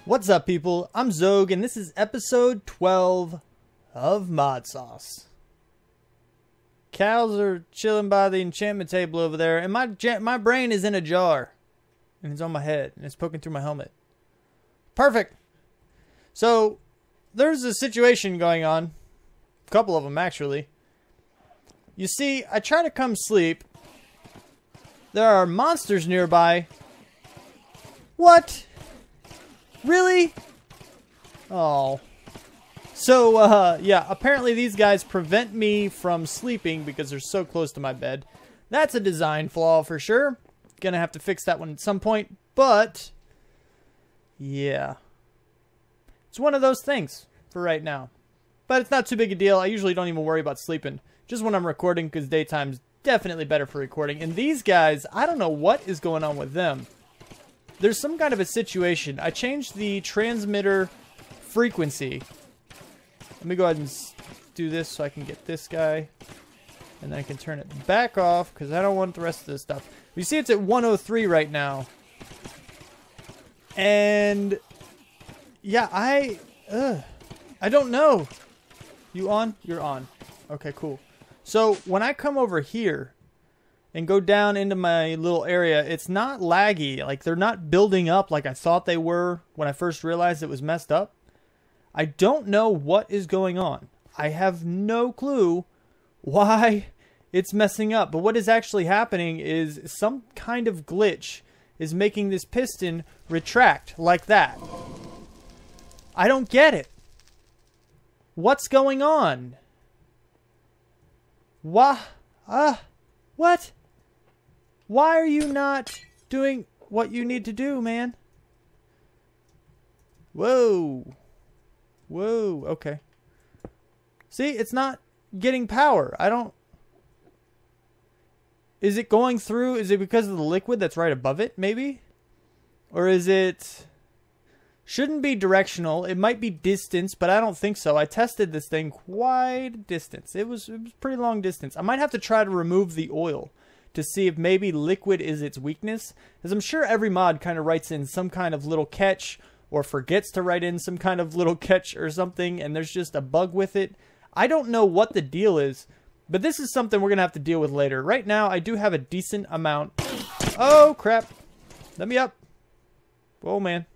What's up, people? I'm Xogue, and this is episode 12 of Mod Sauce. Cows are chilling by the enchantment table over there, and my brain is in a jar, and it's on my head, and it's poking through my helmet. Perfect. So, there's a situation going on. A couple of them, actually. You see, I try to come sleep. There are monsters nearby. What? Really? Oh. So, yeah, apparently these guys prevent me from sleeping because they're so close to my bed. That's a design flaw for sure. Gonna have to fix that one at some point, but yeah. It's one of those things for right now. But it's not too big a deal. I usually don't even worry about sleeping. Just when I'm recording, because daytime's definitely better for recording. And these guys, I don't know what is going on with them. There's some kind of a situation. I changed the transmitter frequency. Let me go ahead and do this so I can get this guy. And then I can turn it back off because I don't want the rest of this stuff. You see it's at 103 right now. And yeah, I don't know. You on? You're on. Okay, cool. So when I come over here and go down into my little area, it's not laggy. Like, they're not building up like I thought they were when I first realized it was messed up. I don't know what is going on. I have no clue why it's messing up. But what is actually happening is some kind of glitch is making this piston retract like that. I don't get it. What's going on? What? Why are you not doing what you need to do, man? Whoa. Whoa, okay. See, it's not getting power. I don't... Is it going through? Is it because of the liquid that's right above it, maybe? Or is it... Shouldn't be directional. It might be distance, but I don't think so. I tested this thing quite a distance. It was pretty long distance. I might have to try to remove the oil to see if maybe liquid is its weakness. Because I'm sure every mod kind of writes in some kind of little catch or forgets to write in some kind of little catch or something, and there's just a bug with it. I don't know what the deal is, but this is something we're going to have to deal with later. Right now, I do have a decent amount. Oh, crap. Let me up. Whoa, man.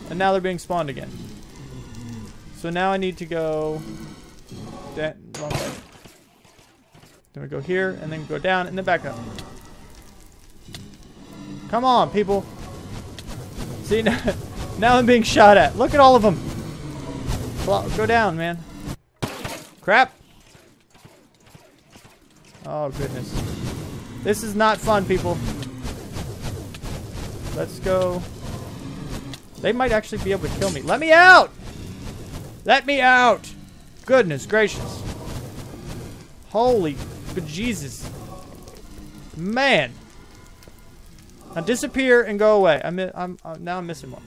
And now they're being spawned again. So now I need to go... wrong way. Then we go here, and then go down, and then back up. Come on, people. See, now I'm being shot at. Look at all of them. Go down, man. Crap. Oh, goodness. This is not fun, people. Let's go. They might actually be able to kill me. Let me out! Let me out! Goodness gracious. Holy bejesus. Man. Now disappear and go away. Now I'm missing one.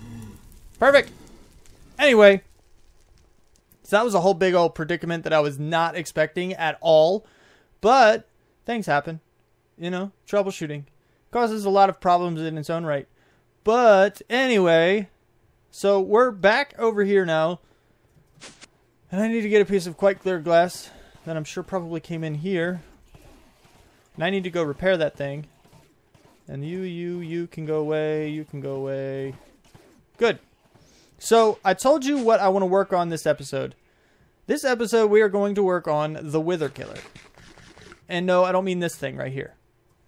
Perfect. Anyway. So that was a whole big old predicament that I was not expecting at all. But things happen. You know, troubleshooting. Causes a lot of problems in its own right. But anyway, so we're back over here now. And I need to get a piece of quite clear glass that I'm sure probably came in here. And I need to go repair that thing. And you can go away. You can go away. Good. So I told you what I want to work on this episode. This episode we are going to work on the Wither Killer. And no, I don't mean this thing right here.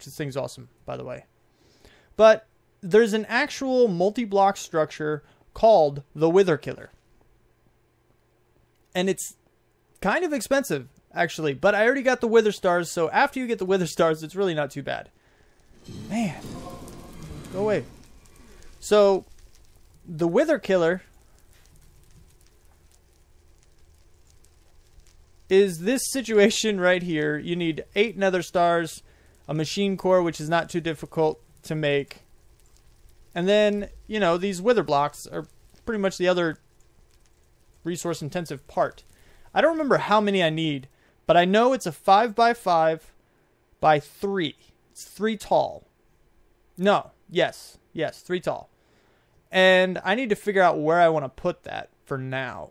This thing's awesome, by the way. But there's an actual multi-block structure called the Wither Killer. And it's kind of expensive, actually. But I already got the Wither Stars, so after you get the Wither Stars, it's really not too bad. Man. Go away. So, the Wither Killer is this situation right here. You need 8 Nether Stars, a machine core, which is not too difficult to make. And then, you know, these Wither blocks are pretty much the other resource intensive part. I don't remember how many I need, but I know it's a 5x5 by 3. It's 3 tall. No, Yes. Yes, 3 tall. And I need to figure out where I want to put that for now.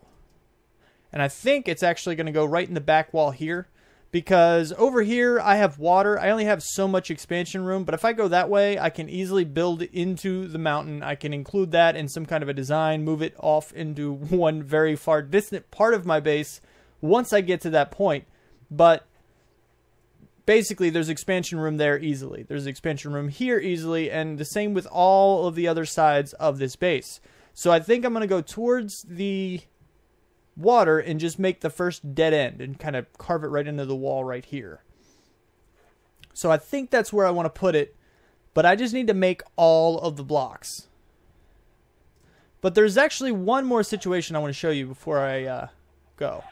And I think it's actually going to go right in the back wall here. Because over here, I have water. I only have so much expansion room. But if I go that way, I can easily build into the mountain. I can include that in some kind of a design. Move it off into one very far distant part of my base once I get to that point. But basically, there's expansion room there easily. There's expansion room here easily. And the same with all of the other sides of this base. So I think I'm going to go towards the water and just make the first dead end and kind of carve it right into the wall right here. So I think that's where I want to put it, but I just need to make all of the blocks. But there's actually one more situation I want to show you before I go.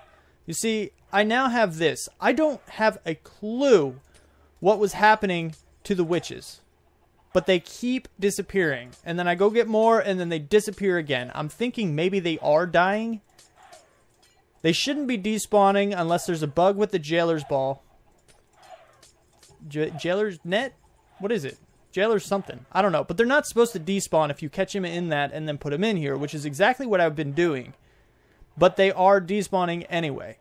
You see, I now have this. I don't have a clue what was happening to the witches, but they keep disappearing. And then I go get more and then they disappear again. I'm thinking maybe they are dying. They shouldn't be despawning unless there's a bug with the jailer's ball. Jailer's net? What is it? Jailer's something. I don't know. But they're not supposed to despawn if you catch him in that and then put him in here, which is exactly what I've been doing. But they are despawning anyway.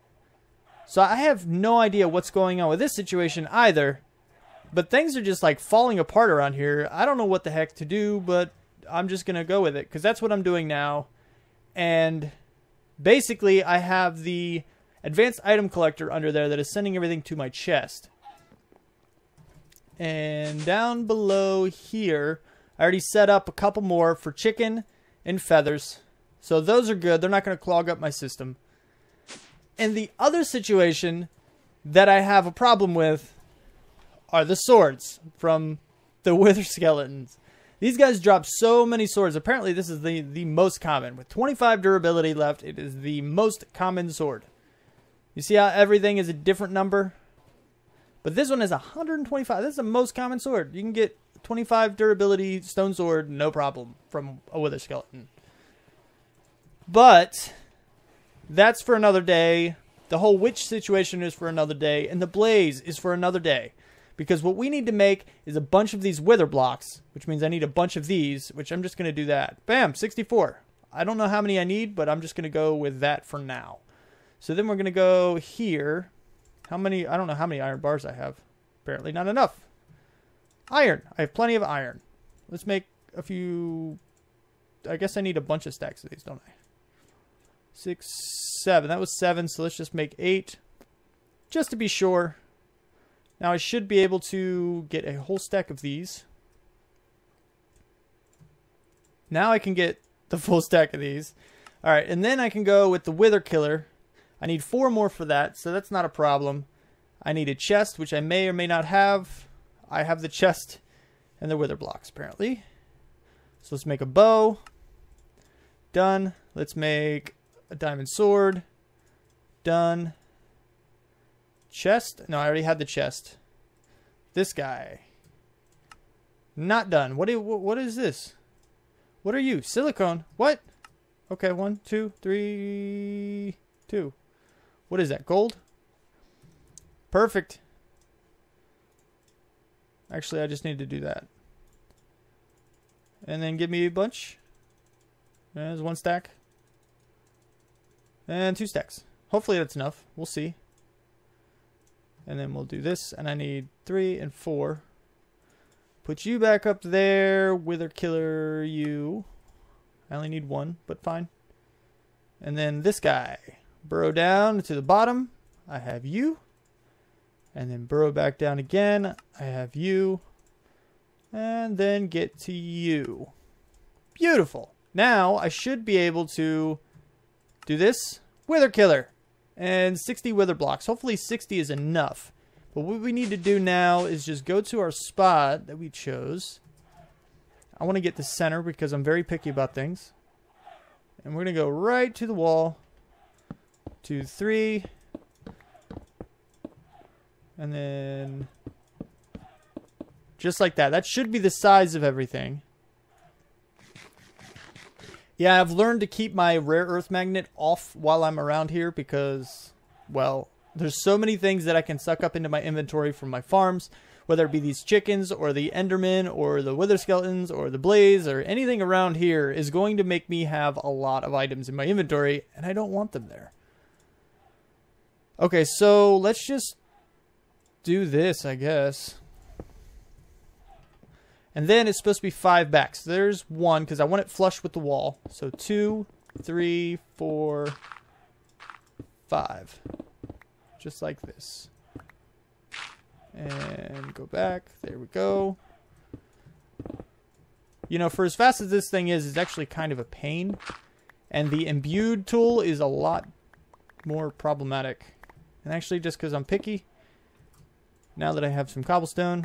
So I have no idea what's going on with this situation either. But things are just like falling apart around here. I don't know what the heck to do, but I'm just going to go with it because that's what I'm doing now. And basically, I have the advanced item collector under there that is sending everything to my chest. And down below here, I already set up a couple more for chicken and feathers. So those are good. They're not going to clog up my system. And the other situation that I have a problem with are the swords from the wither skeletons. These guys drop so many swords. Apparently, this is the most common. With 25 durability left, it is the most common sword. You see how everything is a different number? But this one is 125. This is the most common sword. You can get 25 durability stone sword, no problem, from a wither skeleton. But that's for another day. The whole witch situation is for another day. And the blaze is for another day. Because what we need to make is a bunch of these wither blocks, which means I need a bunch of these, which I'm just going to do that. Bam, 64. I don't know how many I need, but I'm just going to go with that for now. So then we're going to go here. How many? I don't know how many iron bars I have. Apparently not enough. Iron. I have plenty of iron. Let's make a few. I guess I need a bunch of stacks of these, don't I? 6, 7. That was 7, so let's just make 8. Just to be sure. Now I should be able to get a whole stack of these. Now I can get the full stack of these. Alright, and then I can go with the Wither Killer. I need 4 more for that, so that's not a problem. I need a chest, which I may or may not have. I have the chest and the wither blocks, apparently. So let's make a bow. Done. Let's make a diamond sword. Done. Chest? No, I already had the chest. This guy. Not done. What is this? What are you? Silicone? What? Okay, 1, 2, 3, 2. What is that? Gold? Perfect. Actually, I just need to do that. And then give me a bunch. There's 1 stack. And 2 stacks. Hopefully that's enough. We'll see. And then we'll do this. And I need 3 and 4. Put you back up there. Wither Killer, you. I only need 1, but fine. And then this guy. Burrow down to the bottom. I have you. And then burrow back down again. I have you. And then get to you. Beautiful. Now I should be able to do this. Wither Killer. And 60 wither blocks. Hopefully 60 is enough. But what we need to do now is just go to our spot that we chose. I want to get the center because I'm very picky about things. And we're going to go right to the wall. 2, 3. And then just like that. That should be the size of everything. Yeah, I've learned to keep my rare earth magnet off while I'm around here because, well, there's so many things that I can suck up into my inventory from my farms, whether it be these chickens or the Endermen or the Wither Skeletons or the Blaze or anything around here, is going to make me have a lot of items in my inventory, and I don't want them there. Okay, so let's just do this, I guess. And then it's supposed to be 5 back. So there's 1, because I want it flush with the wall. So 2, 3, 4, 5. Just like this. And go back. There we go. You know, for as fast as this thing is, it's actually kind of a pain. And the imbued tool is a lot more problematic. And actually, just because I'm picky, now that I have some cobblestone.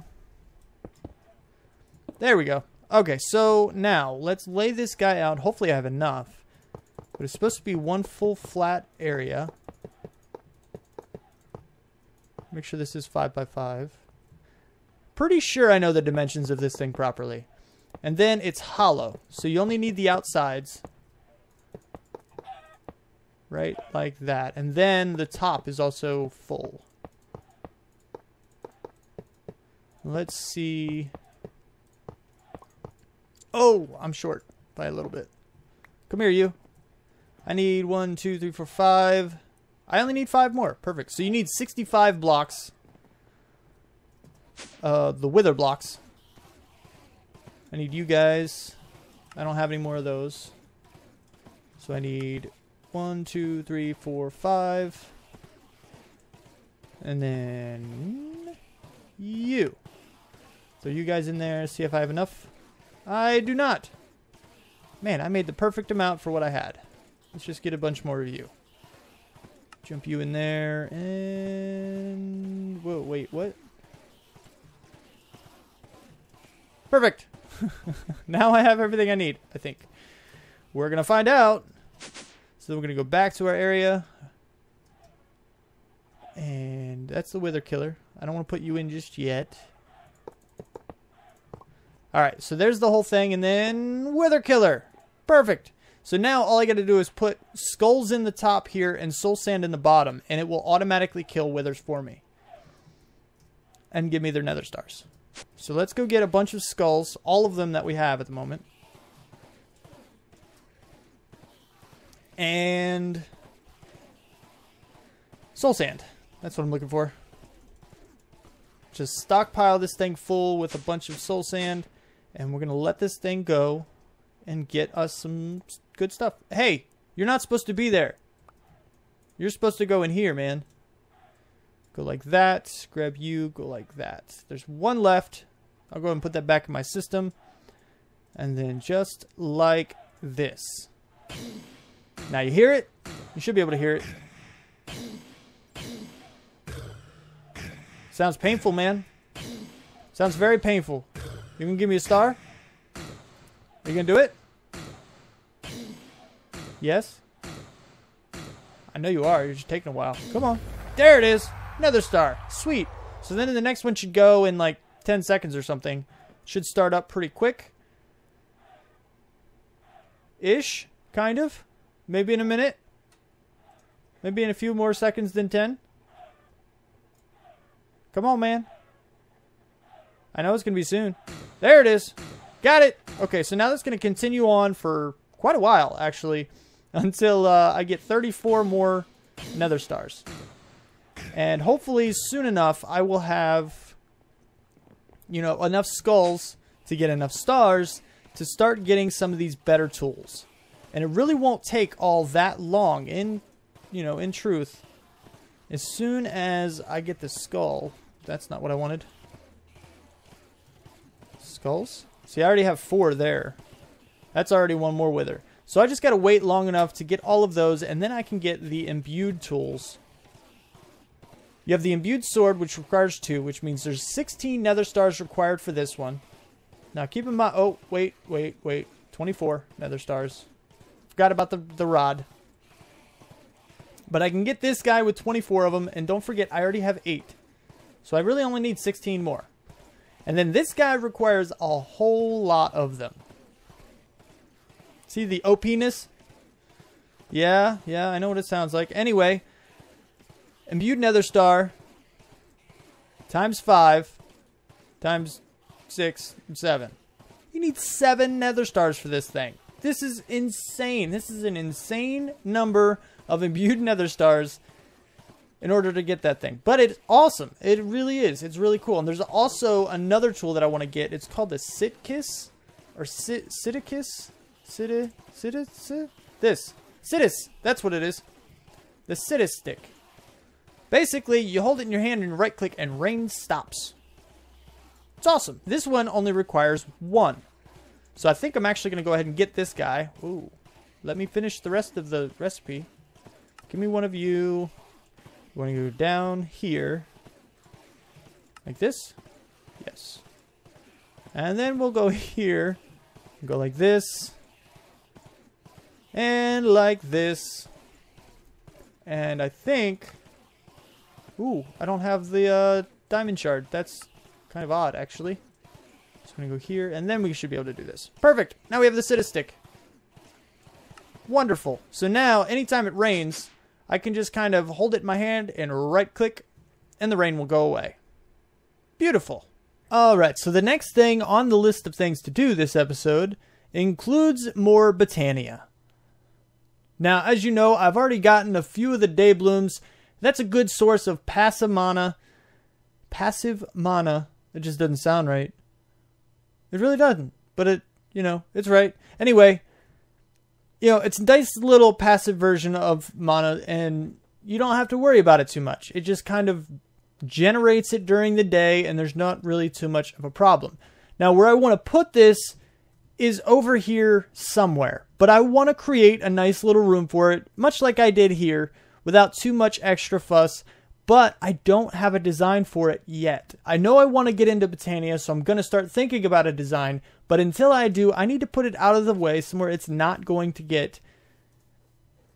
There we go. Okay, so now let's lay this guy out. Hopefully I have enough. But it's supposed to be 1 full flat area. Make sure this is 5 by 5. Pretty sure I know the dimensions of this thing properly. And then it's hollow. So you only need the outsides. Right, like that. And then the top is also full. Let's see. Oh, I'm short by a little bit. Come here, you. I need 1, 2, 3, 4, 5. I only need 5 more. Perfect. So you need 65 blocks. The wither blocks. I need you guys. I don't have any more of those. So I need 1, 2, 3, 4, 5. And then you. So you guys in there, see if I have enough. I do not. Man, I made the perfect amount for what I had. Let's just get a bunch more of you. Jump you in there and... Whoa, wait, what? Perfect. Now I have everything I need, I think. We're going to find out. So we're going to go back to our area. And that's the wither killer. I don't want to put you in just yet. Alright, so there's the whole thing, and then wither killer. Perfect. So now all I got to do is put skulls in the top here and soul sand in the bottom, and it will automatically kill withers for me. And give me their nether stars. So let's go get a bunch of skulls, all of them that we have at the moment. And soul sand. That's what I'm looking for. Just stockpile this thing full with a bunch of soul sand. And we're going to let this thing go and get us some good stuff. Hey, you're not supposed to be there. You're supposed to go in here, man. Go like that. Grab you. Go like that. There's 1 left. I'll go ahead and put that back in my system. And then just like this. Now you hear it? You should be able to hear it. Sounds painful, man. Sounds very painful. You gonna give me a star? Are you gonna do it? Yes? I know you are. You're just taking a while. Come on. There it is. Another star. Sweet. So then the next one should go in like 10 seconds or something. Should start up pretty quick. Ish. Kind of. Maybe in a minute. Maybe in a few more seconds than 10. Come on, man. I know it's going to be soon. There it is. Got it. Okay, so now that's going to continue on for quite a while, actually, until I get 34 more nether stars. And hopefully soon enough, I will have, you know, enough skulls to get enough stars to start getting some of these better tools. And it really won't take all that long, in truth. As soon as I get the skull, that's not what I wanted. Skulls? See, I already have 4 there. That's already 1 more wither. So I just got to wait long enough to get all of those, and then I can get the imbued tools. You have the imbued sword, which requires 2, which means there's 16 nether stars required for this one. Now keep in mind... Oh, wait. 24 nether stars. Forgot about the rod. But I can get this guy with 24 of them, and don't forget, I already have 8. So I really only need 16 more. And then this guy requires a whole lot of them. See the OP-ness? Yeah, I know what it sounds like. Anyway, imbued nether star times 5 times 6, 7. You need 7 nether stars for this thing. This is insane. This is an insane number of imbued nether stars in order to get that thing. But it's awesome. It really is. It's really cool. And there's also another tool that I want to get. It's called the Sitkis or Sitikis. This. Sitis. That's what it is. The Sitis stick. Basically, you hold it in your hand and right click and rain stops. It's awesome. This one only requires 1. So I think I'm actually going to go ahead and get this guy. Ooh. Let me finish the rest of the recipe. Give me one of you. You want to go down here. Like this? Yes. And then we'll go here. Go like this. And like this. And I think... Ooh, I don't have the diamond shard. That's kind of odd, actually. So I'm going to go here, and then we should be able to do this. Perfect! Now we have the Sitta stick. Wonderful. So now, anytime it rains, I can just kind of hold it in my hand and right-click, and the rain will go away. Beautiful. Alright, so the next thing on the list of things to do this episode includes more Botania. Now, as you know, I've already gotten a few of the day blooms. That's a good source of passive mana. Passive mana. It just doesn't sound right. It really doesn't. But it, you know, it's right. Anyway, you know, it's a nice little passive version of mana, and you don't have to worry about it too much. It just kind of generates it during the day, and there's not really too much of a problem. Now, where I want to put this is over here somewhere. But I want to create a nice little room for it, much like I did here, without too much extra fuss. But I don't have a design for it yet. I know I want to get into Botania, so I'm going to start thinking about a design. But until I do, I need to put it out of the way somewhere it's not going to get...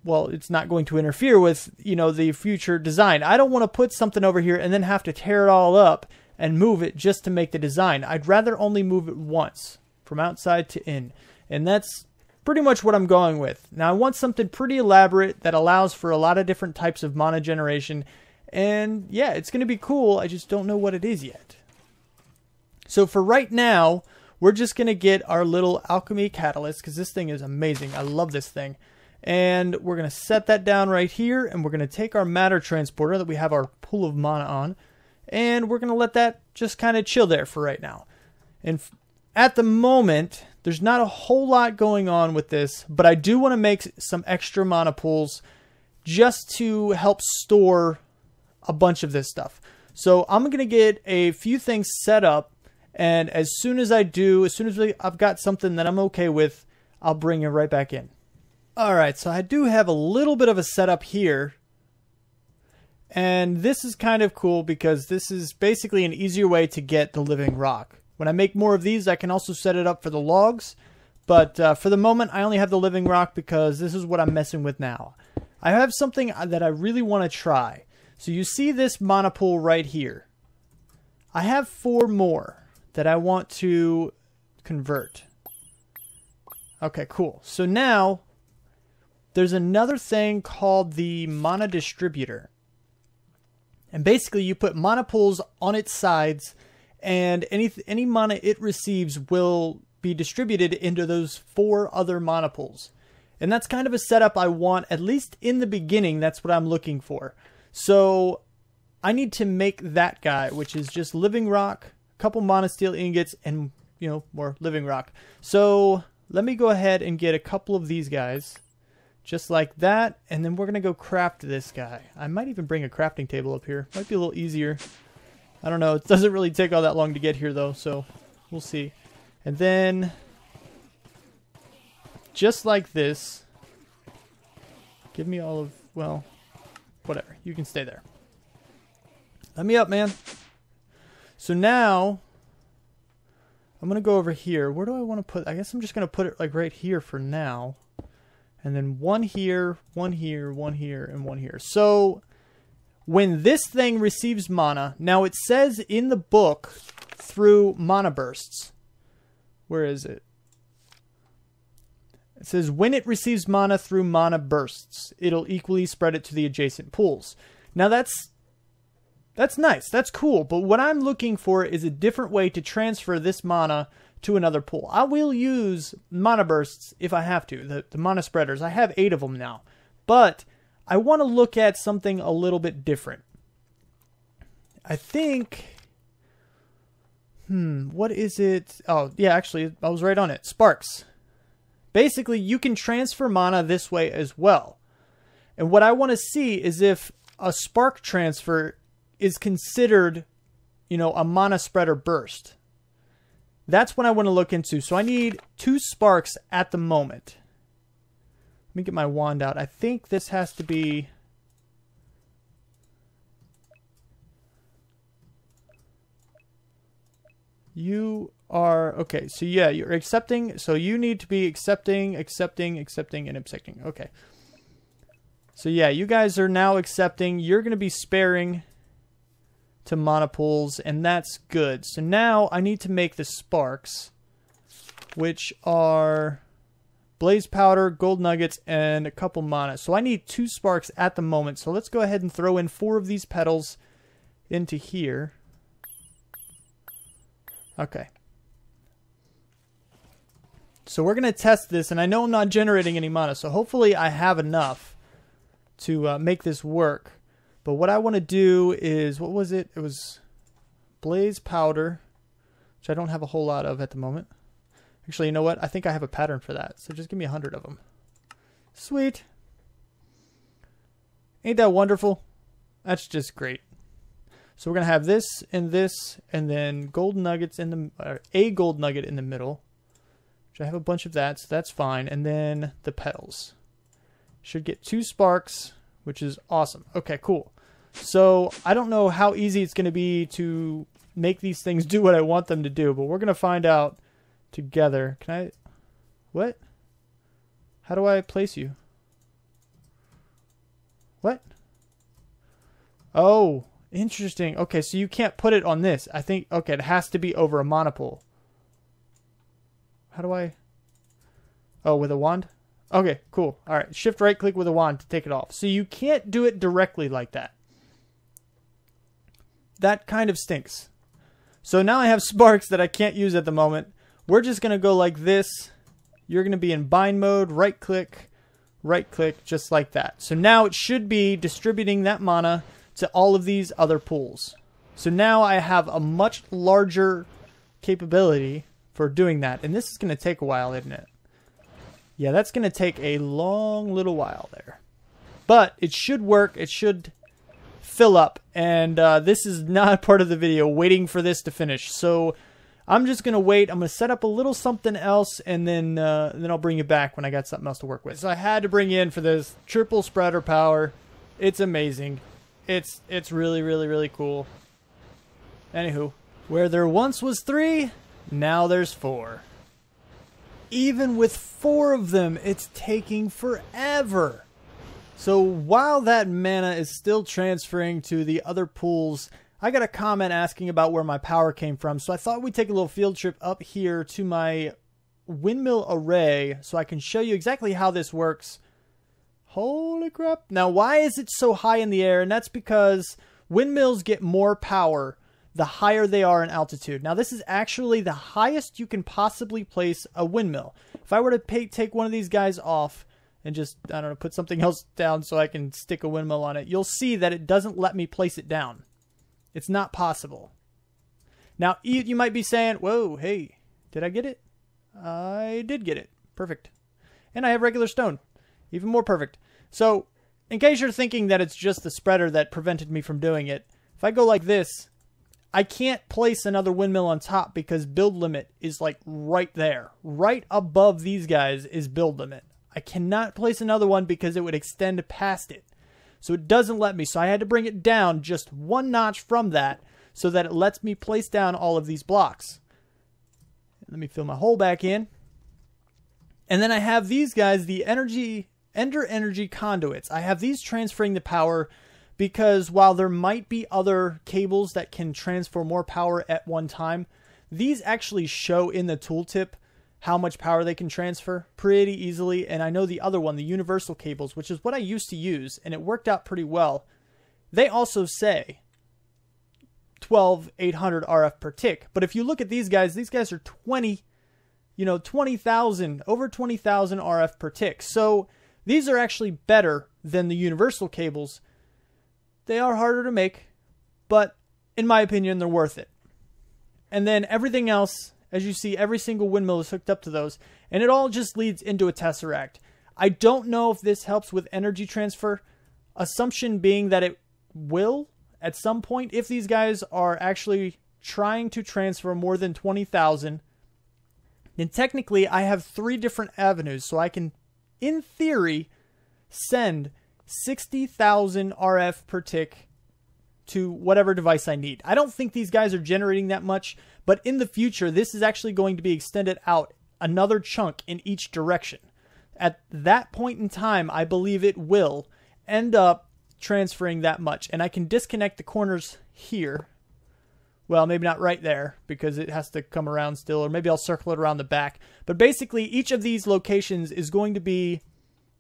Well, it's not going to interfere with, you know, the future design. I don't want to put something over here and then have to tear it all up and move it just to make the design. I'd rather only move it once, from outside to in. And that's pretty much what I'm going with. Now, I want something pretty elaborate that allows for a lot of different types of mana generation. And yeah, it's going to be cool. I just don't know what it is yet. So for right now, we're just going to get our little alchemy catalyst, because this thing is amazing. I love this thing. And we're going to set that down right here, and we're going to take our matter transporter that we have our pool of mana on, and we're going to let that just kind of chill there for right now. And at the moment, there's not a whole lot going on with this, but I do want to make some extra mana pools just to help store a bunch of this stuff. So I'm going to get a few things set up, and as soon as I do, as soon as I've got something that I'm okay with, I'll bring it right back in. Alright, so I do have a little bit of a setup here. And this is kind of cool because this is basically an easier way to get the living rock. When I make more of these, I can also set it up for the logs. But for the moment, I only have the living rock because this is what I'm messing with now. I have something that I really want to try. So you see this mana pool right here. I have 4 more that I want to convert. Okay, cool. So now there's another thing called the mana distributor. And basically you put mana pools on its sides, and any mana it receives will be distributed into those 4 other mana pools. And that's kind of a setup I want, at least in the beginning. That's what I'm looking for. So I need to make that guy, which is just living rock, a couple mana steel ingots, and, you know, more living rock. So let me go ahead and get a couple of these guys. Just like that, and then we're going to go craft this guy. I might even bring a crafting table up here. Might be a little easier. I don't know. It doesn't really take all that long to get here, though, so we'll see. And then, just like this, give me all of, well, whatever. You can stay there. Let me up, man. So now, I'm going to go over here. Where do I want to put, I guess I'm just going to put it like right here for now. And then 1 here, 1 here, 1 here, and 1 here. So when this thing receives mana, now it says in the book through mana bursts. Where is it? It says when it receives mana through mana bursts, it'll equally spread it to the adjacent pools. Now that's That's nice. That's cool. But what I'm looking for is a different way to transfer this mana to another pool. I will use mana bursts if I have to. The mana spreaders. I have 8 of them now. But I want to look at something a little bit different. I think... what is it? Oh, yeah, actually, I was right on it. Sparks. Basically, you can transfer mana this way as well. And what I want to see is if a spark transfer is considered, you know, a mana spreader burst. That's what I want to look into. So I need 2 sparks at the moment. Let me get my wand out. I think this has to be... You are... Okay, so yeah, you're accepting. So you need to be accepting, and accepting. Okay. So yeah, you guys are now accepting. You're going to be sparing to mana pools, and that's good. So now I need to make the sparks, which are blaze powder, gold nuggets, and a couple mana. So I need 2 sparks at the moment. So let's go ahead and throw in 4 of these petals into here. Okay. So we're going to test this, and I know I'm not generating any mana, so hopefully I have enough to make this work. But what I want to do is, what was it? It was blaze powder, which I don't have a whole lot of at the moment. Actually, you know what? I think I have a pattern for that. So just give me 100 of them. Sweet. Ain't that wonderful? That's just great. So we're going to have this, and then gold nuggets in the, a gold nugget in the middle. Which I have a bunch of that, so that's fine. And then the petals. Should get 2 sparks, which is awesome. Okay, cool. So I don't know how easy it's going to be to make these things do what I want them to do, but we're going to find out together. Can I... What? How do I place you? What? Oh, interesting. Okay, so you can't put it on this. I think... Okay, it has to be over a mana pool. How do I... Oh, with a wand? Okay, cool. All right, shift right click with a wand to take it off. So you can't do it directly like that. That kind of stinks. So now I have sparks that I can't use at the moment. We're just going to go like this. You're going to be in bind mode, right click, just like that. So now it should be distributing that mana to all of these other pools. So now I have a much larger capability for doing that. And this is going to take a while, isn't it? Yeah, that's going to take a long little while there. But it should work. It should fill up. And this is not part of the video, waiting for this to finish. So I'm just going to wait. I'm going to set up a little something else, and then I'll bring it back when I got something else to work with. So I had to bring in for this triple spreader power. It's amazing. It's really, really, really cool. Anywho, where there once was 3, now there's 4. Even with 4 of them, it's taking forever. So while that mana is still transferring to the other pools, I got a comment asking about where my power came from. So I thought we'd take a little field trip up here to my windmill array so I can show you exactly how this works. Holy crap. Now, why is it so high in the air? And that's because windmills get more power the higher they are in altitude. Now, this is actually the highest you can possibly place a windmill. If I were to take one of these guys off and just, I don't know, put something else down so I can stick a windmill on it, you'll see that it doesn't let me place it down. It's not possible. Now, you might be saying, whoa, hey, did I get it? I did get it. Perfect. And I have regular stone. Even more perfect. So, in case you're thinking that it's just the spreader that prevented me from doing it, if I go like this, I can't place another windmill on top because build limit is like right there. Right above these guys is build limit. I cannot place another one because it would extend past it. So it doesn't let me. So I had to bring it down just 1 notch from that so that it lets me place down all of these blocks. Let me fill my hole back in. And then I have these guys, the Ender Energy Conduits. I have these transferring the power because while there might be other cables that can transfer more power at one time, these actually show in the tooltip how much power they can transfer pretty easily. And I know the other one, the universal cables, which is what I used to use, and it worked out pretty well. They also say 12,800 RF per tick. But if you look at these guys are 20,000, over 20,000 RF per tick. So these are actually better than the universal cables. They are harder to make, but in my opinion, they're worth it. And then everything else, as you see, every single windmill is hooked up to those, and it all just leads into a tesseract. I don't know if this helps with energy transfer, assumption being that it will at some point if these guys are actually trying to transfer more than 20,000. And technically, I have 3 different avenues, so I can, in theory, send 60,000 RF per tick to whatever device I need. I don't think these guys are generating that much, but in the future, this is actually going to be extended out another chunk in each direction. At that point in time, I believe it will end up transferring that much. And I can disconnect the corners here. Well, maybe not right there because it has to come around still, or maybe I'll circle it around the back. But basically, each of these locations is going to be,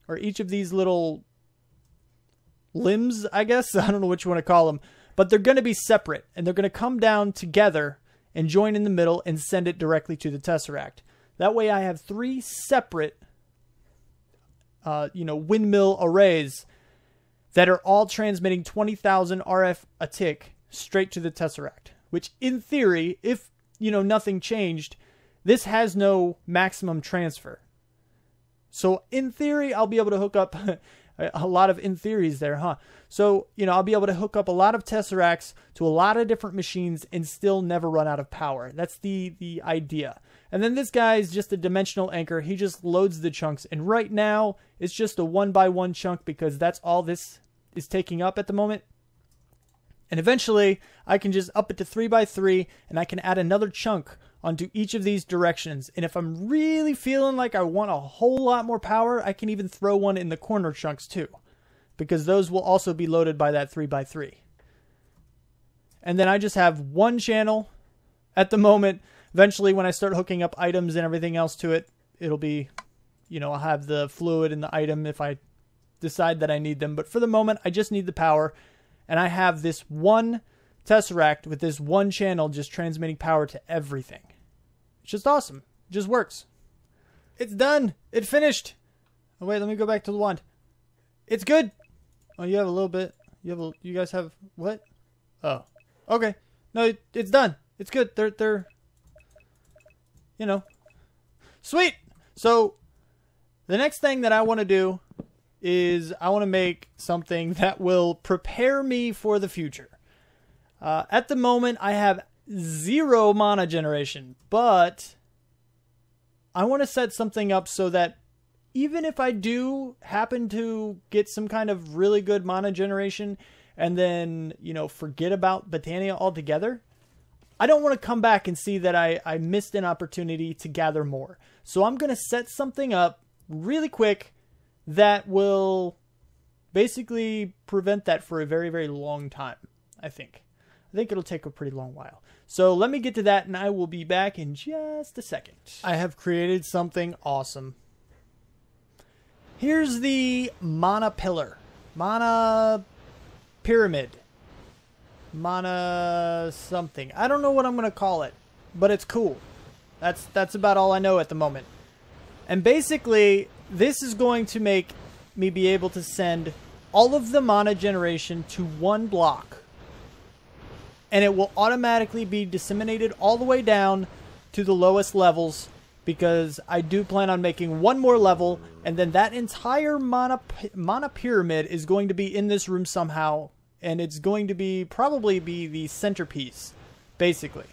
or each of these little limbs, I guess, I don't know what you want to call them, but they're going to be separate, and they're going to come down together and join in the middle and send it directly to the tesseract. That way I have 3 separate windmill arrays that are all transmitting 20,000 RF a tick straight to the tesseract, which in theory, if nothing changed, this has no maximum transfer. So in theory, I'll be able to hook up a lot of in theories there, huh? So, I'll be able to hook up a lot of tesseracts to a lot of different machines and still never run out of power. That's the idea. And then this guy is just a dimensional anchor. He just loads the chunks. And right now, it's just a 1x1 chunk because that's all this is taking up at the moment. And eventually, I can just up it to 3x3 and I can add another chunk onto each of these directions. And if I'm really feeling like I want a whole lot more power, I can even throw one in the corner chunks too, because those will also be loaded by that 3x3. And then I just have one channel at the moment. Eventually, when I start hooking up items and everything else to it, it'll be, I'll have the fluid and the item if I decide that I need them. But for the moment, I just need the power. And I have this one tesseract with this one channel just transmitting power to everything. It's just awesome. It just works. It's done. It finished. Oh, wait, let me go back to the wand. It's good. Oh, you have a little bit. You guys have what? Oh, okay. No, it's done. It's good. They're sweet. So the next thing that I want to do is I want to make something that will prepare me for the future. At the moment, I have 0 mana generation, but I want to set something up so that even if I do happen to get some kind of really good mana generation and then, forget about Botania altogether, I don't want to come back and see that I missed an opportunity to gather more. So I'm going to set something up really quick that will basically prevent that for a very, very long time, I think. I think it'll take a pretty long while. So let me get to that and I will be back in just a second. I have created something awesome. Here's the mana pillar. Mana pyramid. Mana something. I don't know what I'm going to call it, but it's cool. That's about all I know at the moment. And basically, this is going to make me be able to send all of the mana generation to one block. And it will automatically be disseminated all the way down to the lowest levels, because I do plan on making one more level, and then that entire mana pyramid is going to be in this room somehow, and it's going to probably be the centerpiece, basically.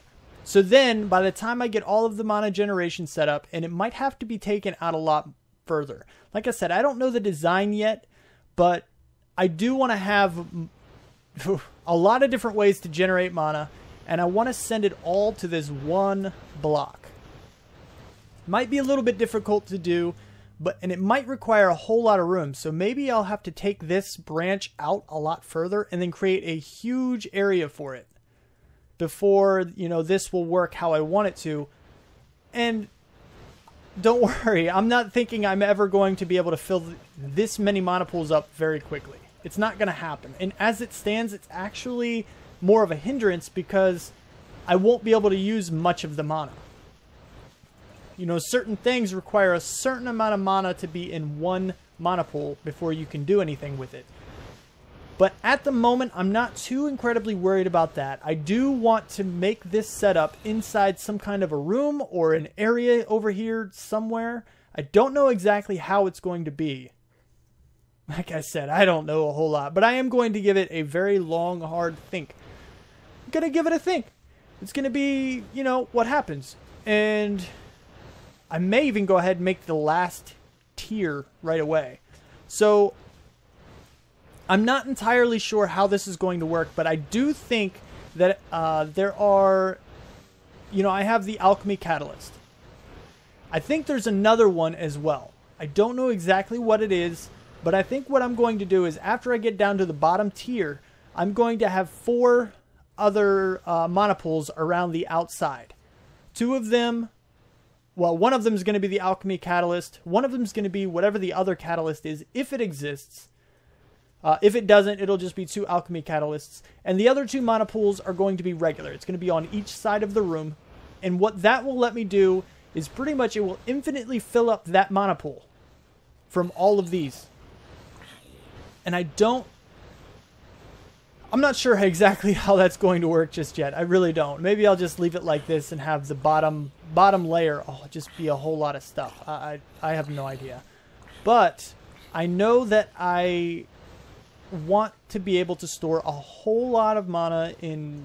So then, by the time I get all of the mana generation set up, and it might have to be taken out a lot further. Like I said, I don't know the design yet, but I do want to have a lot of different ways to generate mana, and I want to send it all to this one block. Might be a little bit difficult to do, and it might require a whole lot of room, so maybe I'll have to take this branch out a lot further and then create a huge area for it before, this will work how I want it to. And don't worry, I'm not thinking I'm ever going to be able to fill this many mana pools up very quickly. It's not going to happen. And as it stands, it's actually more of a hindrance because I won't be able to use much of the mana. You know, certain things require a certain amount of mana to be in one mana pool before you can do anything with it. But at the moment, I'm not too incredibly worried about that. I do want to make this setup inside some kind of a room or an area over here somewhere. I don't know exactly how it's going to be. Like I said, I don't know a whole lot, but I am going to give it a very long, hard think. I'm going to give it a think. It's going to be, you know, what happens. And I may even go ahead and make the last tier right away. So I'm not entirely sure how this is going to work, but I do think that there are, you know, I have the Alchemy Catalyst. I think there's another one as well. I don't know exactly what it is, but I think what I'm going to do is after I get down to the bottom tier, I'm going to have 4 other mana pools around the outside. 2 of them, well, one of them is going to be the Alchemy Catalyst. One of them is going to be whatever the other catalyst is, if it exists. If it doesn't, it'll just be 2 Alchemy Catalysts. And the other 2 mana pools are going to be regular. It's going to be on each side of the room. And what that will let me do is pretty much it will infinitely fill up that mana pool from all of these. And I'm not sure exactly how that's going to work just yet. I really don't. Maybe I'll just leave it like this and have the bottom layer just be a whole lot of stuff. I have no idea. But I know that I want to be able to store a whole lot of mana in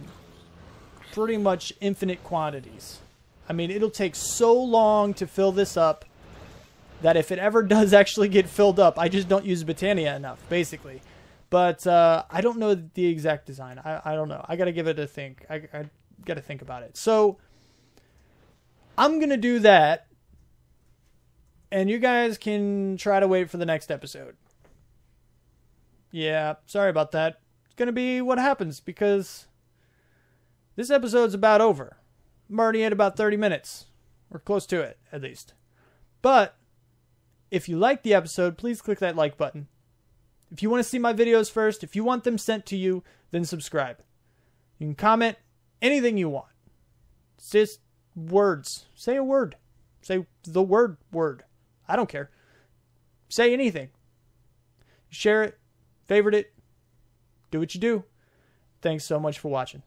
pretty much infinite quantities. I mean, it'll take so long to fill this up that if it ever does actually get filled up, I just don't use Botania enough, basically. But I don't know the exact design. I don't know. I got to give it a think. I got to think about it. So I'm going to do that. And you guys can try to wait for the next episode. Yeah, sorry about that. It's going to be what happens because this episode's about over. I'm already at about 30 minutes. Or close to it, at least. But if you like the episode, please click that like button. If you want to see my videos first, if you want them sent to you, then subscribe. You can comment anything you want. It's just words. Say a word. Say the word. I don't care. Say anything. Share it. Favorite it. Do what you do. Thanks so much for watching.